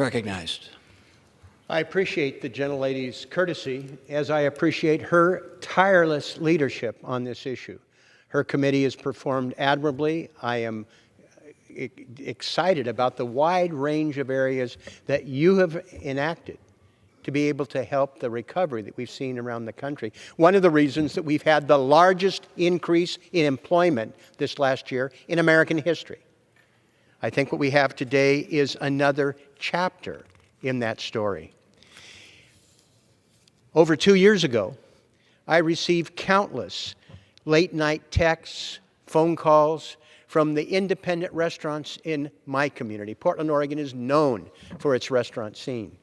Recognized. I appreciate the gentlelady's courtesy, as I appreciate her tireless leadership on this issue. Her committee has performed admirably. I am excited about the wide range of areas that you have enacted to be able to help the recovery that we've seen around the country. One of the reasons that we've had the largest increase in employment this last year in American history. I think what we have today is another chapter in that story. Over 2 years ago, I received countless late-night texts, phone calls from the independent restaurants in my community. Portland, Oregon is known for its restaurant scene.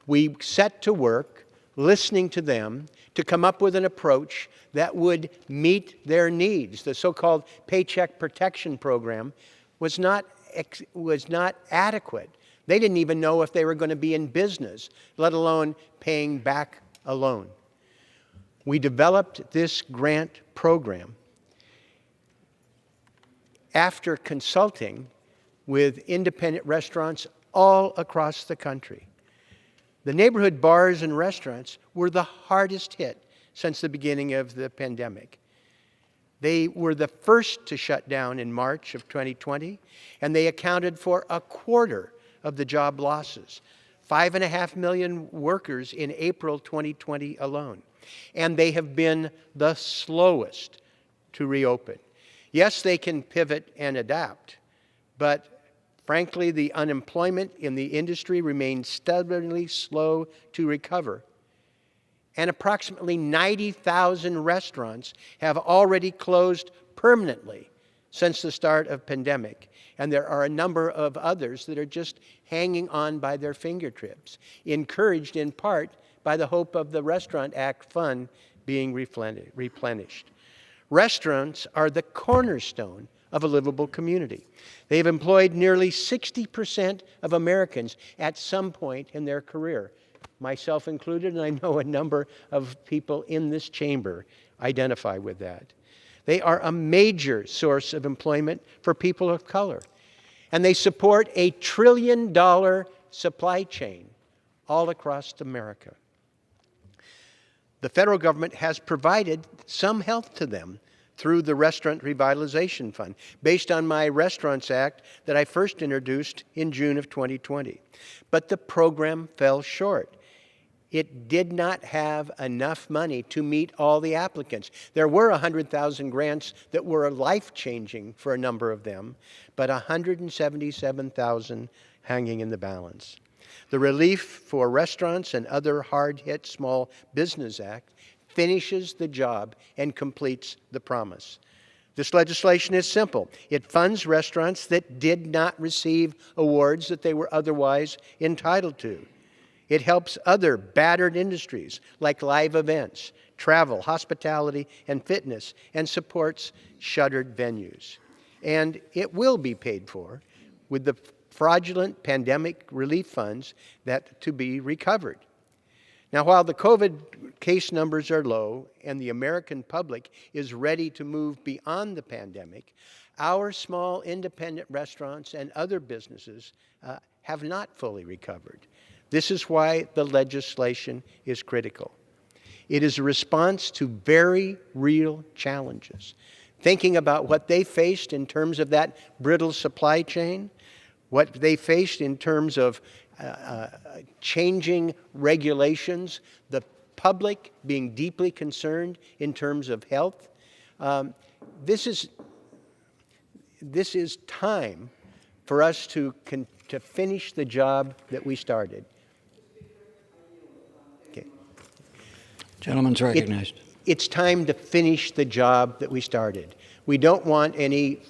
We set to work, listening to them, to come up with an approach that would meet their needs. The so-called Paycheck Protection Program was not adequate. They didn't even know if they were going to be in business, let alone paying back a loan. We developed this grant program after consulting with independent restaurants all across the country. The neighborhood bars and restaurants were the hardest hit since the beginning of the pandemic. They were the first to shut down in March of 2020, and they accounted for a quarter of the job losses, 5.5 million workers in April 2020 alone. And they have been the slowest to reopen. Yes, they can pivot and adapt, but frankly, the unemployment in the industry remains stubbornly slow to recover. And approximately 90,000 restaurants have already closed permanently since the start of pandemic. And there are a number of others that are just hanging on by their fingertips, encouraged in part by the hope of the Restaurant Act fund being replenished. Restaurants are the cornerstone of a livable community. They have employed nearly 60% of Americans at some point in their career, myself included, and I know a number of people in this chamber identify with that. They are a major source of employment for people of color, and they support a $1 trillion supply chain all across America. The federal government has provided some help to them through the Restaurant Revitalization Fund, based on my Restaurants Act that I first introduced in June of 2020. But the program fell short. It did not have enough money to meet all the applicants. There were 100,000 grants that were life-changing for a number of them, but 177,000 hanging in the balance. The Relief for Restaurants and Other Hard-Hit Small Business Act finishes the job and completes the promise. This legislation is simple. It funds restaurants that did not receive awards that they were otherwise entitled to. It helps other battered industries like live events, travel, hospitality, and fitness, and supports shuttered venues. And it will be paid for with the fraudulent pandemic relief funds that to be recovered. Now, while the COVID case numbers are low and the American public is ready to move beyond the pandemic, our small independent restaurants and other businesses have not fully recovered. This is why the legislation is critical. It is a response to very real challenges, thinking about what they faced in terms of that brittle supply chain, what they faced in terms of changing regulations, the public being deeply concerned in terms of health. This is time for us to finish the job that we started. Okay. Gentleman's recognized. It's time to finish the job that we started. We don't want any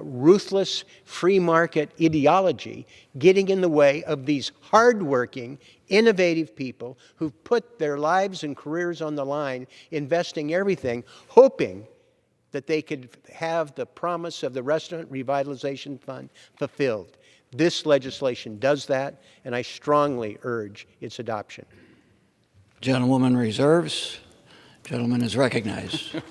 ruthless free market ideology getting in the way of these hardworking, innovative people who've put their lives and careers on the line, investing everything, hoping that they could have the promise of the Restaurant Revitalization Fund fulfilled. This legislation does that, and I strongly urge its adoption. Gentlewoman reserves. Gentleman is recognized.